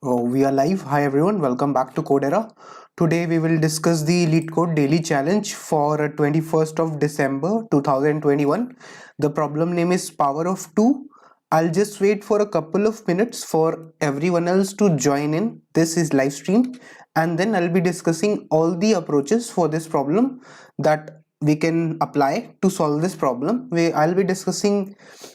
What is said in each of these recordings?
Oh, we are live. Hi everyone, welcome back to Codera. Today we will discuss the LeetCode daily challenge for 21st of December 2021. The problem name is power of 2. I'll just wait for a couple of minutes for everyone else to join in. This is live stream, and then I'll be discussing all the approaches for this problem that we can apply to solve this problem. I'll be discussing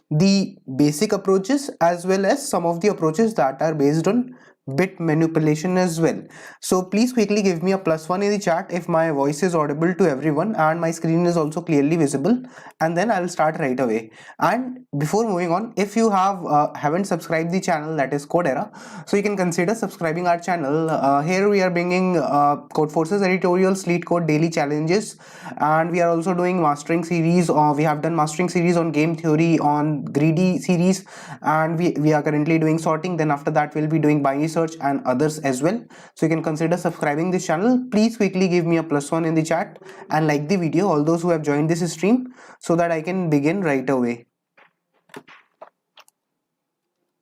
the basic approaches as well as some of the approaches that are based on bit manipulation as well. So please quickly give me a +1 in the chat if my voice is audible to everyone and my screen is also clearly visible, and then I'll start right away. And before moving on, if you haven't subscribed the channel, that is Codera, so you can consider subscribing our channel. Here we are bringing codeforces editorials, LeetCode daily challenges, and we are also doing mastering series. We have done mastering series on game theory, on greedy series, and we are currently doing sorting. Then after that we'll be doing binary search and others as well. So you can consider subscribing this channel. Please quickly give me a +1 in the chat and like the video, all those who have joined this stream, so that I can begin right away.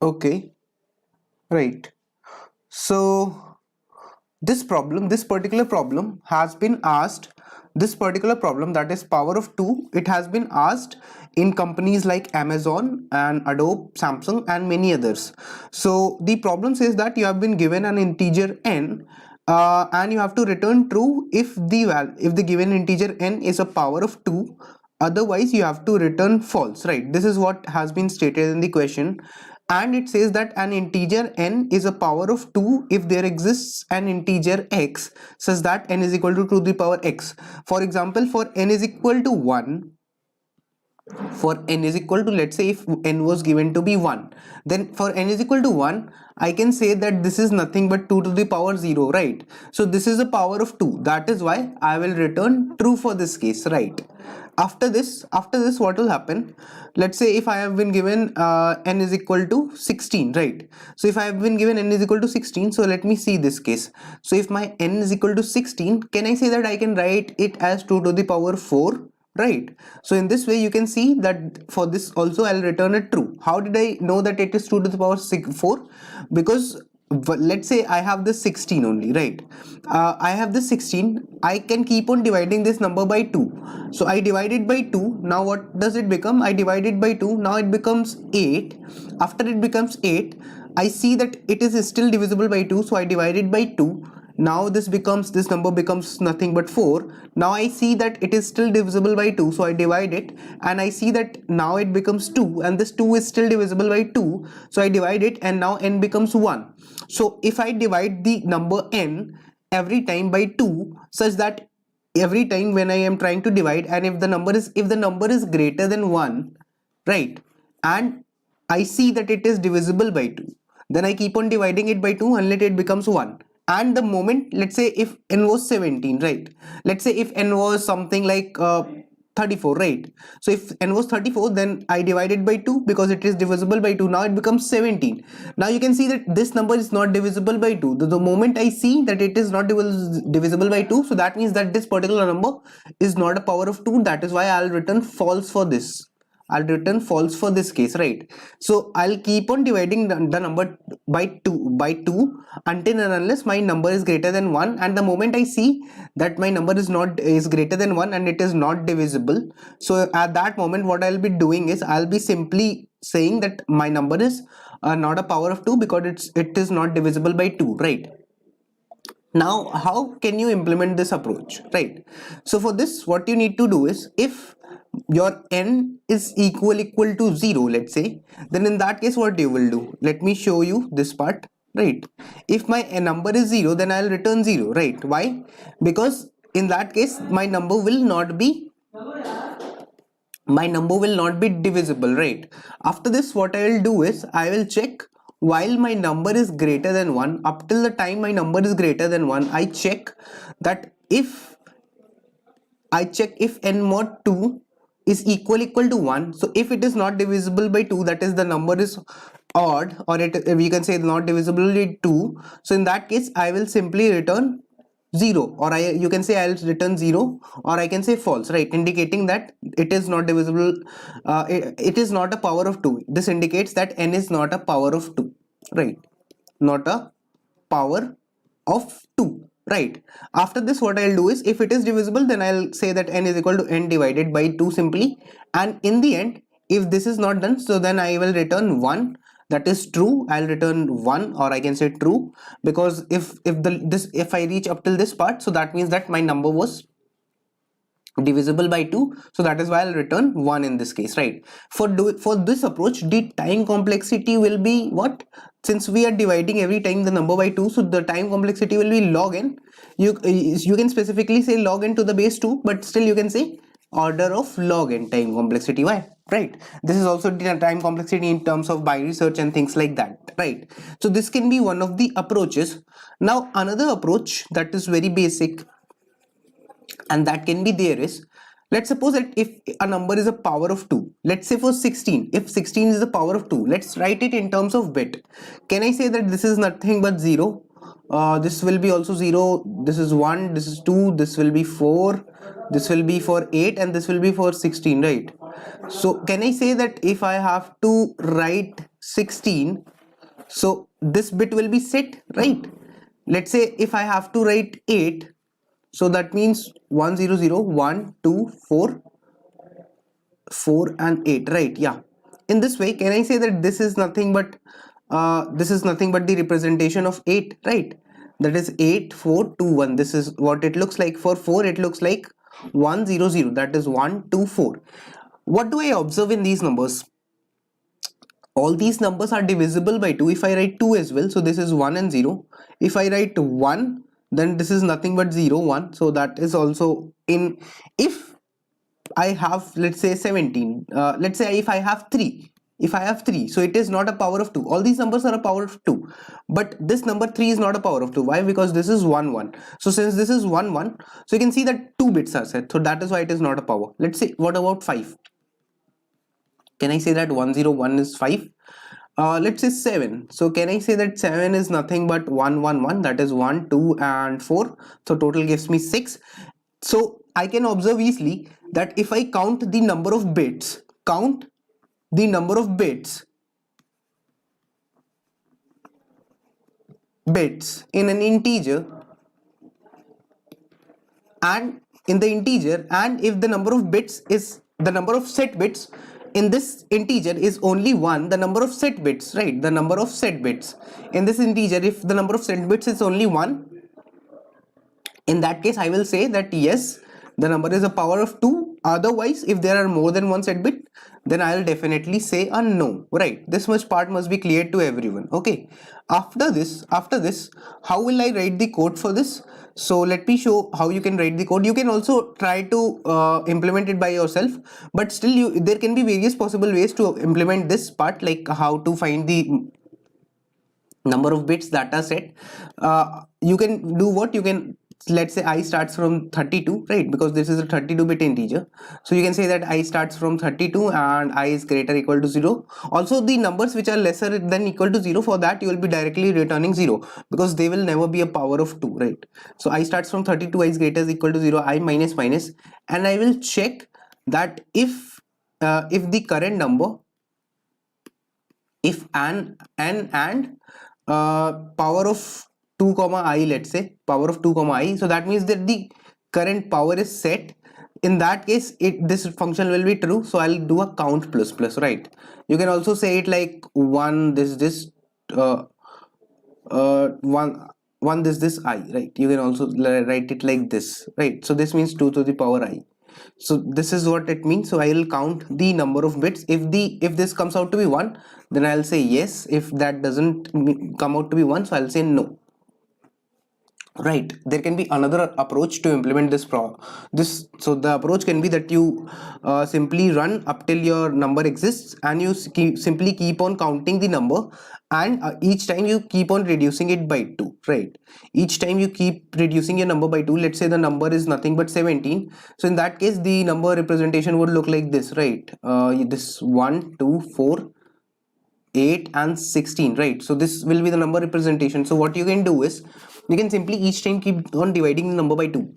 Okay, right. So this particular problem has been asked. This particular problem, that is power of 2, it has been asked in companies like Amazon and Adobe, Samsung and many others. So the problem says that you have been given an integer n, and you have to return true if the given integer n is a power of 2. Otherwise you have to return false, right? This is what has been stated in the question, and it says that an integer n is a power of 2 if there exists an integer x such that n is equal to 2 to the power x. For example, for n is equal to 1, let's say if n was given to be 1, then for n is equal to 1 I can say that this is nothing but 2 to the power 0, right? So this is a power of 2, that is why I will return true for this case, right? After this what will happen? Let's say if I have been given n is equal to 16, right? So if I have been given n is equal to 16, so let me see this case. So if my n is equal to 16, can I say that I can write it as 2 to the power 4, right? So in this way you can see that for this also I'll return it true. How did I know that it is 2 to the power 4? Because let's say I have this 16 only, right? I have this 16, I can keep on dividing this number by 2. So I divide it by 2. Now what does it become? I divide it by 2. Now it becomes 8. After it becomes 8, I see that it is still divisible by 2, so I divide it by 2. Now this number becomes nothing but 4. Now I see that it is still divisible by 2, so I divide it, and I see that now it becomes 2, and this 2 is still divisible by 2, so I divide it, and now n becomes 1. So if I divide the number n every time by 2, such that every time when I am trying to divide, and if the number is greater than 1, right, and I see that it is divisible by 2, then I keep on dividing it by 2 until it becomes 1. And the moment, let's say if n was 17, right, let's say if n was something like 34, right? So if n was 34, then I divided by 2 because it is divisible by 2. Now it becomes 17. Now you can see that this number is not divisible by 2. The moment I see that it is not divisible by 2, so that means that this particular number is not a power of 2. That is why I'll return false for this. I'll return false for this case, right? So I'll keep on dividing the number by 2 until and unless my number is greater than 1, and the moment I see that my number is greater than 1 and it is not divisible, so at that moment what I'll be doing is I'll be simply saying that my number is not a power of 2 because it is not divisible by 2, right? Now how can you implement this approach, right? So for this what you need to do is, if your n is equal to 0, let's say, then in that case what you will do, let me show you this part, right? If my number is 0, then I'll return 0, right? Why? Because in that case my number will not be divisible, right? After this what I will do is I will check while my number is greater than 1. Up till the time my number is greater than 1, I check if n mod 2 is equal to 1. So if it is not divisible by 2, that is the number is odd, or we can say not divisible by 2, so in that case I will simply return 0, or you can say I'll return 0, or I can say false, right, indicating that it is not divisible. It is not a power of 2. This indicates that n is not a power of 2, right? Not a power of 2, right? After this, what I'll do is, if it is divisible, then I'll say that n is equal to n divided by 2 simply, and in the end, if this is not done, so then I will return 1, that is true. I'll return 1, or I can say true, because if I reach up till this part, so that means that my number was divisible by 2, so that is why I'll return 1 in this case, right? For this approach, the time complexity will be what? Since we are dividing every time the number by 2, so the time complexity will be log n. You can specifically say log n to the base 2, but still you can say order of log n time complexity. Why? Right, this is also the time complexity in terms of binary search and things like that, right? So this can be one of the approaches. Now another approach that is very basic and that can be there is, let's suppose that if a number is a power of 2, let's say for 16, if 16 is the power of 2, let's write it in terms of bit. Can I say that this is nothing but 0? This will be also 0, this is 1, this is 2, this will be 4, this will be for 8, and this will be for 16, right? So can I say that if I have to write 16, so this bit will be set, right? Let's say if I have to write 8, so that means 1 0 0 1 2 4 4 and 8, right? Yeah, in this way, can I say that this is nothing but the representation of 8, right? That is 8 4 2 1. This is what it looks like. For 4 it looks like 1 0 0, that is 1 2 4. What do I observe in these numbers? All these numbers are divisible by 2 if I write 2 as well, so this is 1 and 0. If I write 1, then this is nothing but 0 1, so that is also in. If I have, let's say 17, let's say if I have 3, so it is not a power of 2. All these numbers are a power of 2, but this number 3 is not a power of 2. Why? Because this is 1 1. So since this is 1 1, so you can see that 2 bits are set, so that is why it is not a power. Let's say, what about 5? Can I say that 101 is 5? Let's say 7. So can I say that 7 is nothing but 111, that is 1 2 and 4, so total gives me 6. So I can observe easily that if I count the number of bits, in an integer, and if the number of bits is the number of set bits in this integer is only 1, the number of set bits, right? The number of set bits in this integer, if the number of set bits is only 1, in that case I will say that yes, the number is a power of 2. Otherwise, if there are more than one set bit, then I will definitely say a no, right? This much part must be clear to everyone. Okay, after this, how will I write the code for this? So let me show how you can write the code. You can also try to implement it by yourself, but still there can be various possible ways to implement this part, like how to find the number of bits that are set. You can do what? You can, let's say I starts from 32, right? Because this is a 32-bit integer, so you can say that I starts from 32 and I is greater equal to 0. Also, the numbers which are lesser than equal to 0, for that you will be directly returning 0, because they will never be a power of 2, right? So I starts from 32, I is greater equal to 0, I minus minus, and I will check that if the current number, if and power of 2 comma I, let's say power of 2 comma I, so that means that the current power is set. In that case, this function will be true, so I'll do a count plus plus, right? You can also say it like 1 this one this I, right? You can also write it like this, right? So this means 2 to the power I. So this is what it means. So I will count the number of bits. If this comes out to be 1, then I'll say yes. If that doesn't come out to be 1, so I'll say no. Right, there can be another approach to implement this. So the approach can be that you simply run up till your number exists, and you simply keep on counting the number, and each time you keep on reducing it by 2, right? Each time you keep reducing your number by 2. Let's say the number is nothing but 17, so in that case the number representation would look like this, right? This 1 2 4 8 and 16, right? So this will be the number representation. So what you can do is, you can simply each time keep on dividing the number by 2.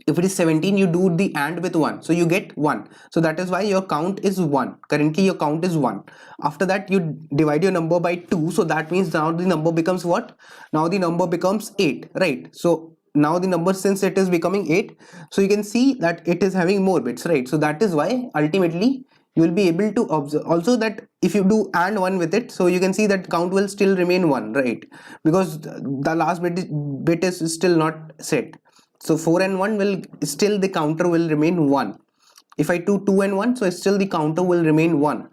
If it is 17, you do the AND with 1, so you get 1. So that is why your count is 1. Currently your count is 1. After that you divide your number by 2, so that means now the number becomes what? Now the number becomes 8, right? So now the number, since it is becoming 8, so you can see that it is having more bits, right? So that is why ultimately you will be able to observe also that if you do AND 1 with it, so you can see that count will still remain 1, right? Because the last bit is still not set. So 4 and 1 will still, the counter will remain 1. If I do 2 and 1, so still the counter will remain 1.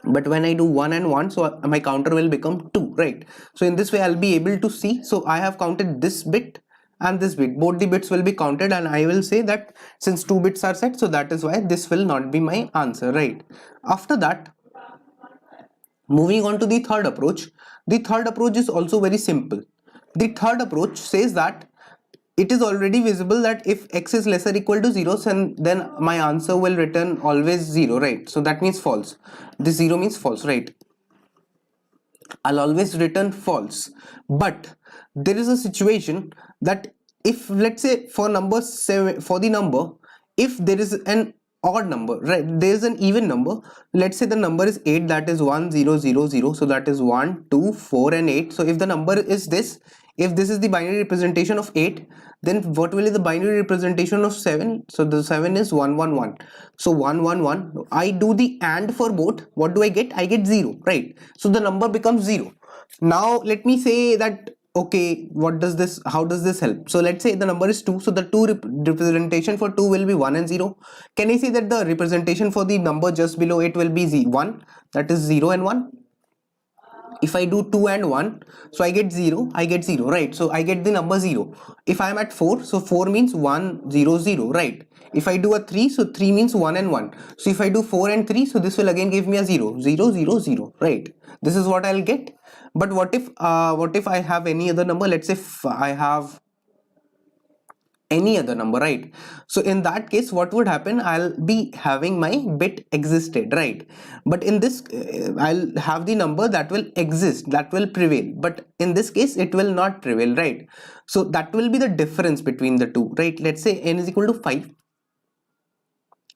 But when I do 1 and 1, so my counter will become 2, right? So in this way I'll be able to see, so I have counted this bit and this bit, both the bits will be counted, and I will say that since 2 bits are set, so that is why this will not be my answer, right? After that, moving on to the third approach. The third approach is also very simple. The third approach says that it is already visible that if x is lesser equal to 0, then my answer will return always 0, right? So that means false. This 0 means false, right? I'll always return false. But there is a situation that if, let's say, for number 7, for the number, if there is an odd number, right, there is an even number, let's say the number is 8, that is 1 0 0 0, so that is 1 2 4 and 8. So if the number is this, if this is the binary representation of 8, then what will be the binary representation of 7? So the 7 is 1 1 1. So 1 1 1, I do the AND for both. What do I get? I get 0, right? So the number becomes 0. Now let me say that, okay, what does this, how does this help? So let's say the number is 2, so the 2 representation for 2 will be 1 and 0. Can I say that the representation for the number just below it will be 1, that is 0 and 1? If I do 2 and 1, so I get 0, right? So I get the number 0. If I am at 4, so 4 means 1 0 0, right? If I do a 3, so 3 means 1 and 1. So if I do 4 and 3, so this will again give me a 0 0 0 0, right? This is what I'll get. But what if I have any other number? Let's say if I have any other number, right? So in that case, what would happen? I'll be having my bit existed, right? But in this I'll have the number that will exist, that will prevail, but in this case it will not prevail, right? So that will be the difference between the two, right? Let's say n is equal to 5.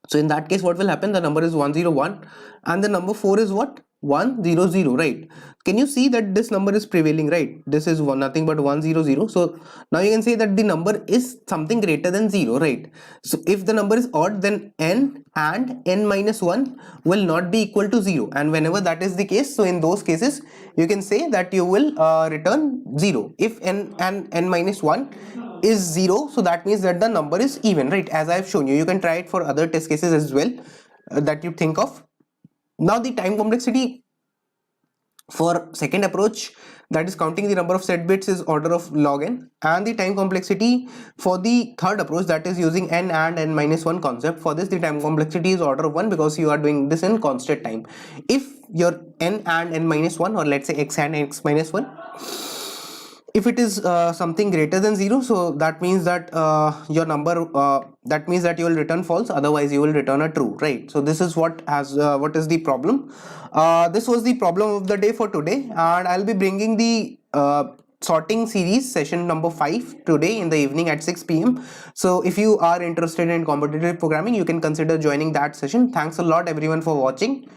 So in that case, what will happen? The number is 101 and the number 4 is what? 100, right? Can you see that this number is prevailing, right? This is nothing but 100. So now you can say that the number is something greater than 0, right? So if the number is odd, then n and n minus 1 will not be equal to 0, and whenever that is the case, so in those cases you can say that you will return 0. If n and n minus 1 is 0, so that means that the number is even, right? As I have shown you, you can try it for other test cases as well that you think of. Now the time complexity for second approach, that is counting the number of set bits, is order of log n, and the time complexity for the third approach, that is using n and n minus 1 concept, for this the time complexity is order of 1 because you are doing this in constant time. If your n and n minus 1, or let's say x and x minus 1, if it is something greater than 0, so that means that your number, that means that you will return false, otherwise you will return a true, right? So this is what is the problem. This was the problem of the day for today, and I'll be bringing the sorting series session number 5 today in the evening at 6 p.m. So if you are interested in competitive programming, you can consider joining that session. Thanks a lot everyone for watching.